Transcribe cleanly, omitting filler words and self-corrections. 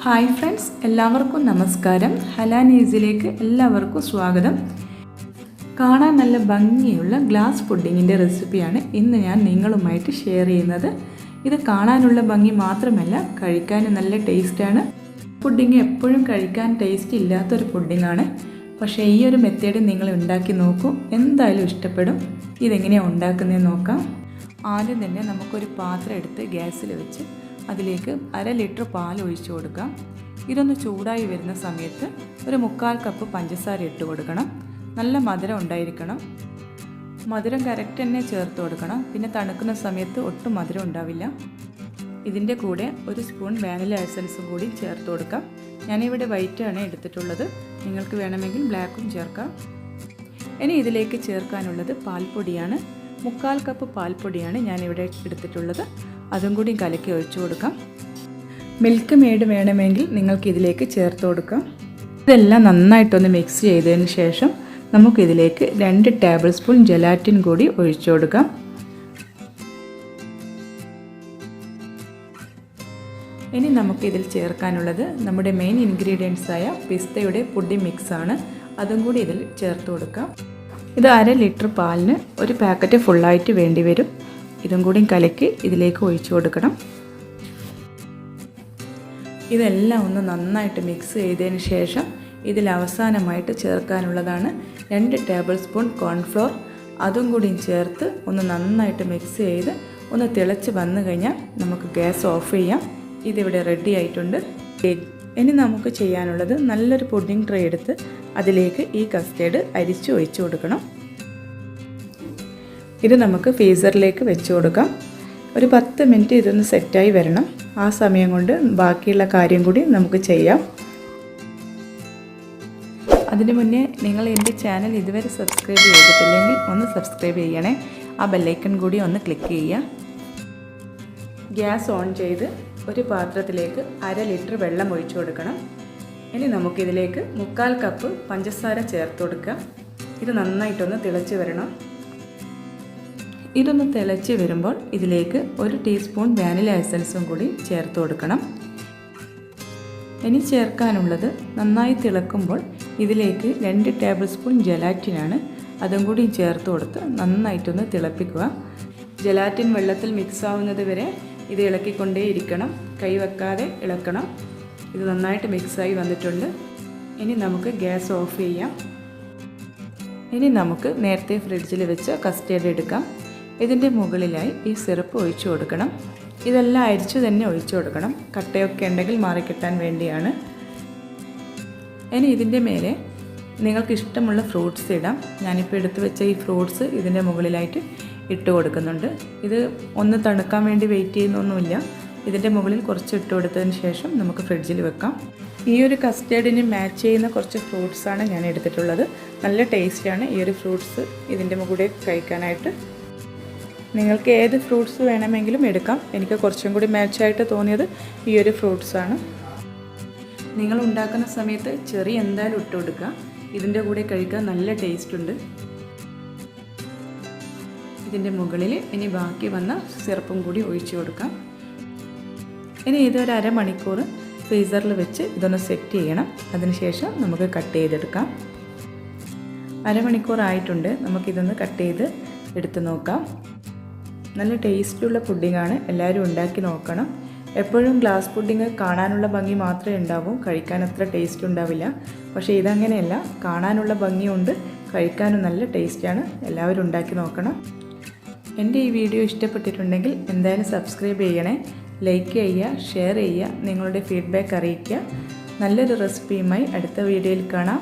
Hi friends, എല്ലാവർക്കും നമസ്കാരം. ഹലാ നീസിലേക്ക് എല്ലാവർക്കും സ്വാഗതം. കാണാൻ നല്ല ഭംഗിയുള്ള ഗ്ലാസ് പുഡിങ്ങിൻ്റെ റെസിപ്പിയാണ് ഇന്ന് ഞാൻ നിങ്ങളുമായിട്ട് ഷെയർ ചെയ്യുന്നത്. ഇത് കാണാനുള്ള ഭംഗി മാത്രമല്ല, കഴിക്കാനും നല്ല ടേസ്റ്റാണ്. പുഡിങ് എപ്പോഴും കഴിക്കാൻ ടേസ്റ്റ് ഇല്ലാത്തൊരു പുഡിങ്ങാണ്. പക്ഷേ ഈ ഒരു മെത്തേഡ് നിങ്ങൾ ഉണ്ടാക്കി നോക്കൂ, എന്തായാലും ഇഷ്ടപ്പെടും. ഇതെങ്ങനെയാണ് ഉണ്ടാക്കുന്നതെന്ന് നോക്കാം. ആദ്യം തന്നെ നമുക്കൊരു പാത്രം എടുത്ത് ഗ്യാസിൽ വെച്ച് അതിലേക്ക് 1/2 ലിറ്റർ പാൽ ഒഴിച്ചു കൊടുക്കാം. ഇതൊന്ന് ചൂടായി വരുന്ന സമയത്ത് ഒരു 1/4 കപ്പ് പഞ്ചസാര ഇട്ട് കൊടുക്കണം. നല്ല മധുരം ഉണ്ടായിരിക്കണം. മധുരം കറക്റ്റ് തന്നെ ചേർത്ത് കൊടുക്കണം. പിന്നെ തണുക്കുന്ന സമയത്ത് ഒട്ടും മധുരം ഉണ്ടാവില്ല. ഇതിൻ്റെ കൂടെ ഒരു സ്പൂൺ വാനില എസൻസും കൂടി ചേർത്ത് കൊടുക്കാം. ഞാനിവിടെ വൈറ്റാണ് എടുത്തിട്ടുള്ളത്, നിങ്ങൾക്ക് വേണമെങ്കിൽ ബ്ലാക്കും ചേർക്കാം. ഇനി ഇതിലേക്ക് ചേർക്കാനുള്ളത് പാൽപ്പൊടിയാണ്. 1/4 കപ്പ് പാൽപ്പൊടിയാണ് ഞാനിവിടെ എടുത്തിട്ടുള്ളത്. അതും കൂടി കലക്കി ഒഴിച്ചു കൊടുക്കാം. മിൽക്ക് മെയ്ഡ് വേണമെങ്കിൽ നിങ്ങൾക്ക് ഇതിലേക്ക് ചേർത്ത് കൊടുക്കാം. ഇതെല്ലാം നന്നായിട്ടൊന്ന് മിക്സ് ചെയ്തതിന് ശേഷം നമുക്കിതിലേക്ക് 2 ടേബിൾ സ്പൂൺ ജലാറ്റിൻ കൂടി ഒഴിച്ചു കൊടുക്കാം. ഇനി നമുക്കിതിൽ ചേർക്കാനുള്ളത് നമ്മുടെ മെയിൻ ഇൻഗ്രീഡിയൻസായ പിസ്തയുടെ പുഡിംഗ് മിക്സാണ്. അതും കൂടി ഇതിൽ ചേർത്ത് കൊടുക്കാം. ഇത് 1/2 ലിറ്റർ പാലിന് ഒരു പാക്കറ്റ് ഫുള്ളായിട്ട് വേണ്ടി വരും. ഇതും കൂടി കലക്കി ഇതിലേക്ക് ഒഴിച്ചു കൊടുക്കണം. ഇതെല്ലാം ഒന്ന് നന്നായിട്ട് മിക്സ് ചെയ്തതിന് ശേഷം ഇതിൽ അവസാനമായിട്ട് ചേർക്കാനുള്ളതാണ് 2 ടേബിൾ സ്പൂൺ കോൺഫ്ലോർ. അതും കൂടി ചേർത്ത് ഒന്ന് നന്നായിട്ട് മിക്സ് ചെയ്ത് ഒന്ന് തിളച്ച് വന്നു കഴിഞ്ഞാൽ നമുക്ക് ഗ്യാസ് ഓഫ് ചെയ്യാം. ഇതിവിടെ റെഡി ആയിട്ടുണ്ട്. ഇനി നമുക്ക് ചെയ്യാനുള്ളത് നല്ലൊരു പുഡിംഗ് ട്രേ എടുത്ത് അതിലേക്ക് ഈ കസ്റ്റേർഡ് അരിച്ച് ഒഴിച്ചു കൊടുക്കണം. ഇത് നമുക്ക് ഫ്രീസറിലേക്ക് വെച്ച് കൊടുക്കാം. ഒരു 10 മിനിറ്റ് ഇതൊന്ന് സെറ്റായി വരണം. ആ സമയം കൊണ്ട് ബാക്കിയുള്ള കാര്യം കൂടി നമുക്ക് ചെയ്യാം. അതിനു മുന്നേ നിങ്ങൾ എൻ്റെ ചാനൽ ഇതുവരെ സബ്സ്ക്രൈബ് ചെയ്തിട്ടില്ലെങ്കിൽ ഒന്ന് സബ്സ്ക്രൈബ് ചെയ്യണേ. ആ ബെല്ലൈക്കൺ കൂടി ഒന്ന് ക്ലിക്ക് ചെയ്യുക. ഗ്യാസ് ഓൺ ചെയ്ത് ഒരു പാത്രത്തിലേക്ക് 1/2 ലിറ്റർ വെള്ളം ഒഴിച്ചു കൊടുക്കണം. ഇനി നമുക്കിതിലേക്ക് 1/4 കപ്പ് പഞ്ചസാര ചേർത്ത് കൊടുക്കുക. ഇത് നന്നായിട്ടൊന്ന് തിളച്ച് വരണം. ഇതൊന്ന് തിളച്ച് വരുമ്പോൾ ഇതിലേക്ക് 1 ടീസ്പൂൺ വാനില എസൻസും കൂടി ചേർത്ത് കൊടുക്കണം. ഇനി ചേർക്കാനുള്ളത് നന്നായി തിളക്കുമ്പോൾ ഇതിലേക്ക് 2 ടേബിൾ സ്പൂൺ ജലാറ്റിനാണ്. അതും കൂടി ചേർത്ത് കൊടുത്ത് നന്നായിട്ടൊന്ന് തിളപ്പിക്കുക. ജലാറ്റിൻ വെള്ളത്തിൽ മിക്സ് ആവുന്നത് വരെ ഇത് ഇളക്കിക്കൊണ്ടേയിരിക്കണം. കൈ വെക്കാതെ ഇളക്കണം. ഇത് നന്നായിട്ട് മിക്സായി വന്നിട്ടുണ്ട്. ഇനി നമുക്ക് ഗ്യാസ് ഓഫ് ചെയ്യാം. ഇനി നമുക്ക് നേരത്തെ ഫ്രിഡ്ജിൽ വെച്ച് കസ്റ്റേർഡ് എടുക്കാം. ഇതിൻ്റെ മുകളിലായി ഈ സിറപ്പ് ഒഴിച്ചു കൊടുക്കണം. ഇതെല്ലാം അരിച്ചു തന്നെ ഒഴിച്ചു കൊടുക്കണം. കട്ടയൊക്കെ ഉണ്ടെങ്കിൽ മാറിക്കിട്ടാൻ വേണ്ടിയാണ്. ഇനി ഇതിൻ്റെ മേലെ നിങ്ങൾക്ക് ഇഷ്ടമുള്ള ഫ്രൂട്ട്സ് ഇടാം. ഞാനിപ്പോൾ എടുത്തു വെച്ച ഈ ഫ്രൂട്ട്സ് ഇതിൻ്റെ മുകളിലായിട്ട് ഇട്ട് കൊടുക്കുന്നുണ്ട്. ഇത് ഒന്ന് തണുക്കാൻ വേണ്ടി വെയിറ്റ് ചെയ്യുന്നൊന്നുമില്ല. ഇതിൻ്റെ മുകളിൽ കുറച്ച് ഇട്ട് കൊടുത്തതിന് ശേഷം നമുക്ക് ഫ്രിഡ്ജിൽ വെക്കാം. ഈ ഒരു കസ്റ്റേർഡിന് മാച്ച് ചെയ്യുന്ന കുറച്ച് ഫ്രൂട്ട്സാണ് ഞാൻ എടുത്തിട്ടുള്ളത്. നല്ല ടേസ്റ്റാണ് ഈ ഒരു ഫ്രൂട്ട്സ് ഇതിൻ്റെ മുകളിൽ കഴിക്കാനായിട്ട്. നിങ്ങൾക്ക് ഏത് ഫ്രൂട്ട്സ് വേണമെങ്കിലും എടുക്കാം. എനിക്ക് കുറച്ചും കൂടി മാച്ചായിട്ട് തോന്നിയത് ഈ ഒരു ഫ്രൂട്ട്സാണ്. നിങ്ങൾ ഉണ്ടാക്കുന്ന സമയത്ത് ചെറി എന്തായാലും ഇട്ട് കൊടുക്കുക. ഇതിൻ്റെ കൂടെ കഴിക്കാൻ നല്ല ടേസ്റ്റ് ഉണ്ട്. ഇതിൻ്റെ മുകളിൽ ഇനി ബാക്കി വന്ന സിറപ്പും കൂടി ഒഴിച്ചു കൊടുക്കാം. ഇനി ഇതൊരു 1/2 മണിക്കൂർ ഫ്രീസറിൽ വെച്ച് ഇതൊന്ന് സെറ്റ് ചെയ്യണം. അതിനുശേഷം നമുക്ക് കട്ട് ചെയ്തെടുക്കാം. 1/2 മണിക്കൂർ ആയിട്ടുണ്ട്. നമുക്കിതൊന്ന് കട്ട് ചെയ്ത് എടുത്ത് നോക്കാം. നല്ല ടേസ്റ്റുള്ള പുഡിങ്ങാണ്. എല്ലാവരും ഉണ്ടാക്കി നോക്കണം. എപ്പോഴും ഗ്ലാസ് പുഡിങ് കാണാനുള്ള ഭംഗി മാത്രമേ ഉണ്ടാവൂ, കഴിക്കാൻ അത്ര ടേസ്റ്റ് ഉണ്ടാവില്ല. പക്ഷേ ഇതങ്ങനെയല്ല, കാണാനുള്ള ഭംഗിയുണ്ട്, കഴിക്കാനും നല്ല ടേസ്റ്റാണ്. എല്ലാവരും ഉണ്ടാക്കി നോക്കണം. എൻ്റെ ഈ വീഡിയോ ഇഷ്ടപ്പെട്ടിട്ടുണ്ടെങ്കിൽ എന്തായാലും സബ്സ്ക്രൈബ് ചെയ്യണേ. ലൈക്ക് ചെയ്യുക, ഷെയർ ചെയ്യുക, നിങ്ങളുടെ ഫീഡ്ബാക്ക് അറിയിക്കുക. നല്ലൊരു റെസിപ്പിയുമായി അടുത്ത വീഡിയോയിൽ കാണാം.